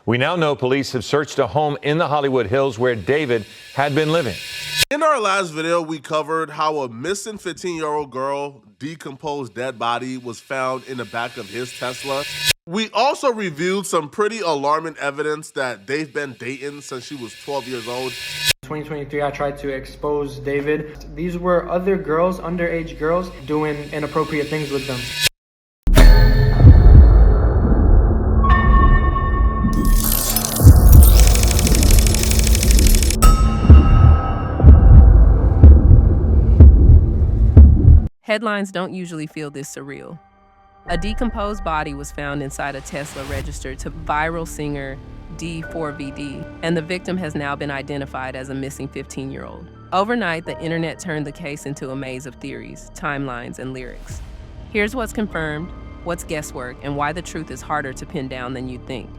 We now know police have searched a home in the Hollywood Hills where David had been living. In our last video, we covered how a missing 15-year-old girl decomposed dead body was found in the back of his Tesla. We also reviewed some pretty alarming evidence that they've been dating since she was 12 years old. 2023, I tried to expose David. These were other girls, underage girls, doing inappropriate things with them. Headlines don't usually feel this surreal. A decomposed body was found inside a Tesla registered to viral singer D4VD, and the victim has now been identified as a missing 15-year-old. Overnight, the internet turned the case into a maze of theories, timelines, and lyrics. Here's what's confirmed, what's guesswork, and why the truth is harder to pin down than you'd think.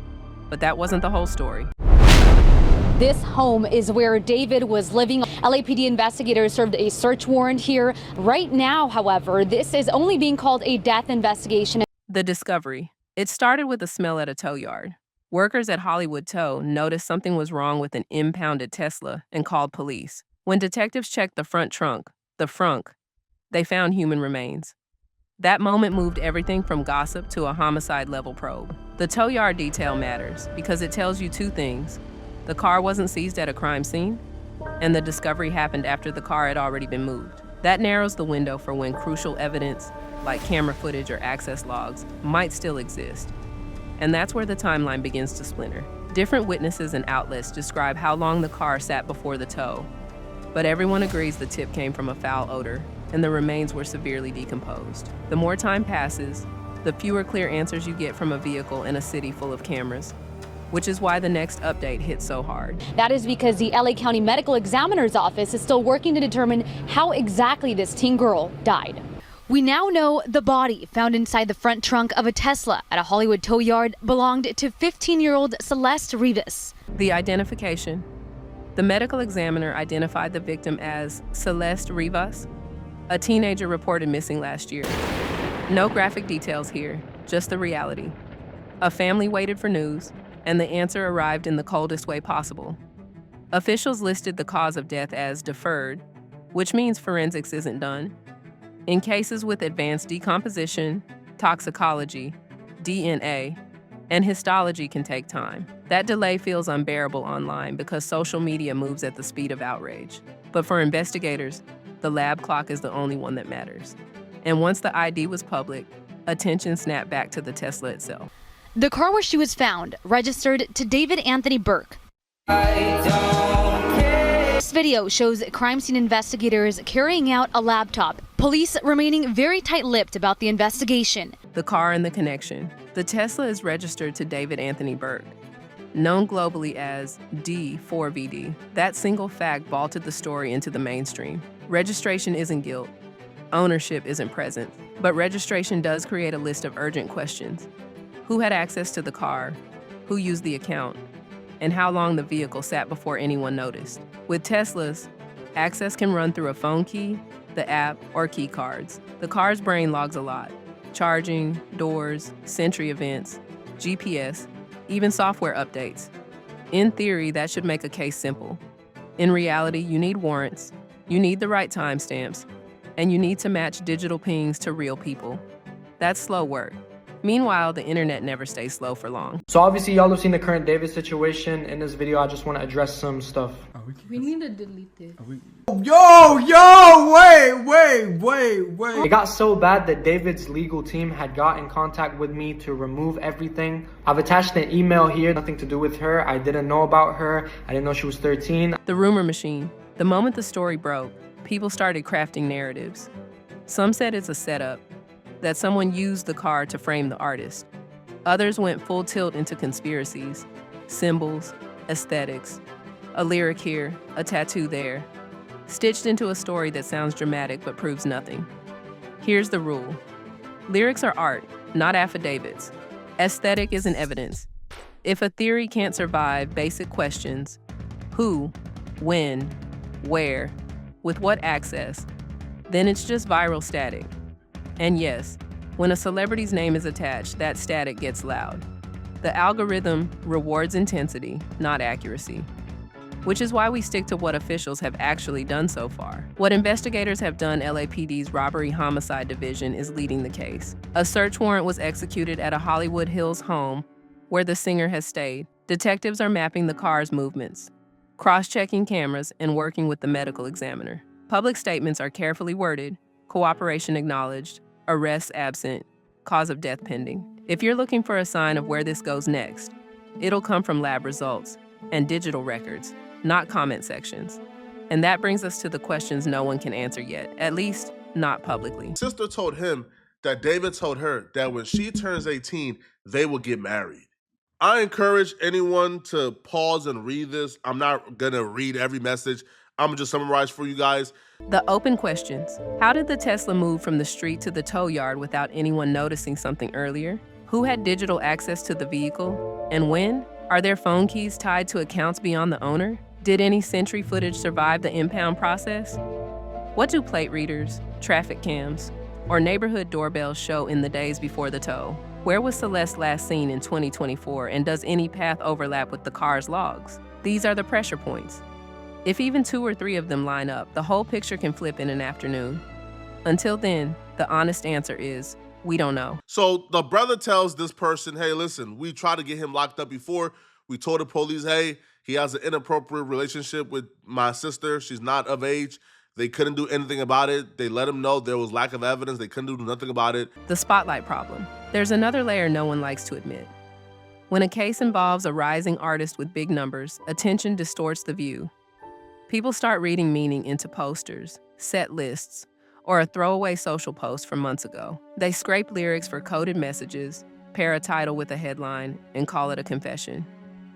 But that wasn't the whole story. This home is where David was living. LAPD investigators served a search warrant here. Right now, however, this is only being called a death investigation. The discovery. It started with a smell at a tow yard. Workers at Hollywood Tow noticed something was wrong with an impounded Tesla and called police. When detectives checked the front trunk, they found human remains. That moment moved everything from gossip to a homicide-level probe. The tow yard detail matters because it tells you two things. The car wasn't seized at a crime scene, and the discovery happened after the car had already been moved. That narrows the window for when crucial evidence, like camera footage or access logs, might still exist. And that's where the timeline begins to splinter. Different witnesses and outlets describe how long the car sat before the tow, but everyone agrees the tip came from a foul odor, and the remains were severely decomposed. The more time passes, the fewer clear answers you get from a vehicle in a city full of cameras, which is why the next update hit so hard. That is because the LA County Medical Examiner's Office is still working to determine how exactly this teen girl died. We now know the body found inside the front trunk of a Tesla at a Hollywood tow yard belonged to 15-year-old Celeste Rivas. The identification. The medical examiner identified the victim as Celeste Rivas, a teenager reported missing last year. No graphic details here, just the reality. A family waited for news, and the answer arrived in the coldest way possible. Officials listed the cause of death as deferred, which means forensics isn't done. In cases with advanced decomposition, toxicology, DNA, and histology can take time. That delay feels unbearable online because social media moves at the speed of outrage. But for investigators, the lab clock is the only one that matters. And once the ID was public, attention snapped back to the Tesla itself. The car where she was found, registered to David Anthony Burke. This video shows crime scene investigators carrying out a laptop. Police remaining very tight-lipped about the investigation. The car and the connection. The Tesla is registered to David Anthony Burke, known globally as D4VD. That single fact vaulted the story into the mainstream. Registration isn't guilt. Ownership isn't present. But registration does create a list of urgent questions. Who had access to the car? Who used the account? And how long the vehicle sat before anyone noticed. With Teslas, access can run through a phone key, the app, or key cards. The car's brain logs a lot. Charging, doors, Sentry events, GPS, even software updates. In theory, that should make a case simple. In reality, you need warrants, you need the right timestamps, and you need to match digital pings to real people. That's slow work. Meanwhile, the internet never stays slow for long. So obviously y'all have seen the current David situation. In this video, I just want to address some stuff. We need to delete this. Wait. It got so bad that David's legal team had got in contact with me to remove everything. I've attached an email here, nothing to do with her. I didn't know about her. I didn't know she was 13. The rumor machine. The moment the story broke, people started crafting narratives. Some said it's a setup, that someone used the car to frame the artist. Others went full tilt into conspiracies, symbols, aesthetics, a lyric here, a tattoo there, stitched into a story that sounds dramatic but proves nothing. Here's the rule. Lyrics are art, not affidavits. Aesthetic isn't evidence. If a theory can't survive basic questions, who, when, where, with what access, then it's just viral static. And yes, when a celebrity's name is attached, that static gets loud. The algorithm rewards intensity, not accuracy, which is why we stick to what officials have actually done so far. What investigators have done, LAPD's Robbery Homicide Division is leading the case. A search warrant was executed at a Hollywood Hills home where the singer has stayed. Detectives are mapping the car's movements, cross-checking cameras, and working with the medical examiner. Public statements are carefully worded, cooperation acknowledged, arrests absent, cause of death pending. If you're looking for a sign of where this goes next, it'll come from lab results and digital records, not comment sections. And that brings us to the questions no one can answer yet, at least not publicly. Sister told him that David told her that when she turns 18, they will get married. I encourage anyone to pause and read this. I'm not gonna read every message. I'm gonna just summarize for you guys. The open questions. How did the Tesla move from the street to the tow yard without anyone noticing something earlier? Who had digital access to the vehicle? And when? Are their phone keys tied to accounts beyond the owner? Did any Sentry footage survive the impound process? What do plate readers, traffic cams, or neighborhood doorbells show in the days before the tow? Where was Celeste last seen in 2024, and does any path overlap with the car's logs? These are the pressure points. If even 2 or 3 of them line up, the whole picture can flip in an afternoon. Until then, the honest answer is, we don't know. So the brother tells this person, hey, listen, we tried to get him locked up before. We told the police, hey, he has an inappropriate relationship with my sister. She's not of age. They couldn't do anything about it. They let him know there was lack of evidence. They couldn't do nothing about it. The spotlight problem. There's another layer no one likes to admit. When a case involves a rising artist with big numbers, attention distorts the view. People start reading meaning into posters, set lists, or a throwaway social post from months ago. They scrape lyrics for coded messages, pair a title with a headline, and call it a confession.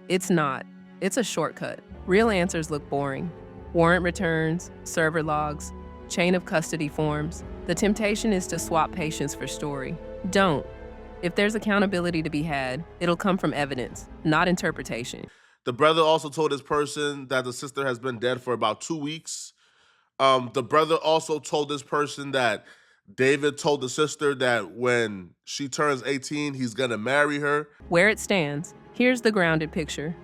It's not. It's a shortcut. Real answers look boring. Warrant returns, server logs, chain of custody forms. The temptation is to swap patience for story. Don't. If there's accountability to be had, it'll come from evidence, not interpretation. The brother also told this person that the sister has been dead for about 2 weeks. The brother also told this person that David told the sister that when she turns 18, he's gonna marry her. Where it stands, here's the grounded picture.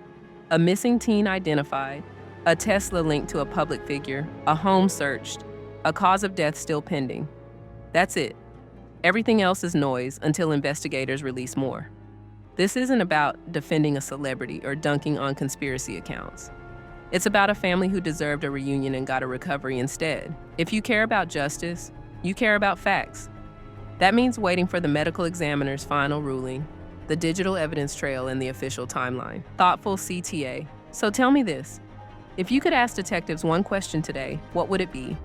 A missing teen identified, a Tesla linked to a public figure, a home searched, a cause of death still pending. That's it. Everything else is noise until investigators release more. This isn't about defending a celebrity or dunking on conspiracy accounts. It's about a family who deserved a reunion and got a recovery instead. If you care about justice, you care about facts. That means waiting for the medical examiner's final ruling, the digital evidence trail, and the official timeline. Thoughtful CTA. So tell me this. If you could ask detectives one question today, what would it be?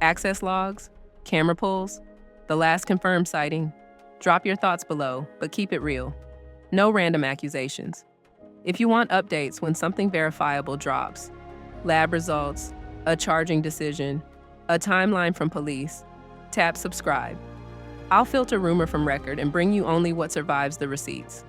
Access logs? Camera pulls? The last confirmed sighting? Drop your thoughts below, but keep it real. No random accusations. If you want updates when something verifiable drops, lab results, a charging decision, a timeline from police, tap subscribe. I'll filter rumor from record and bring you only what survives the receipts.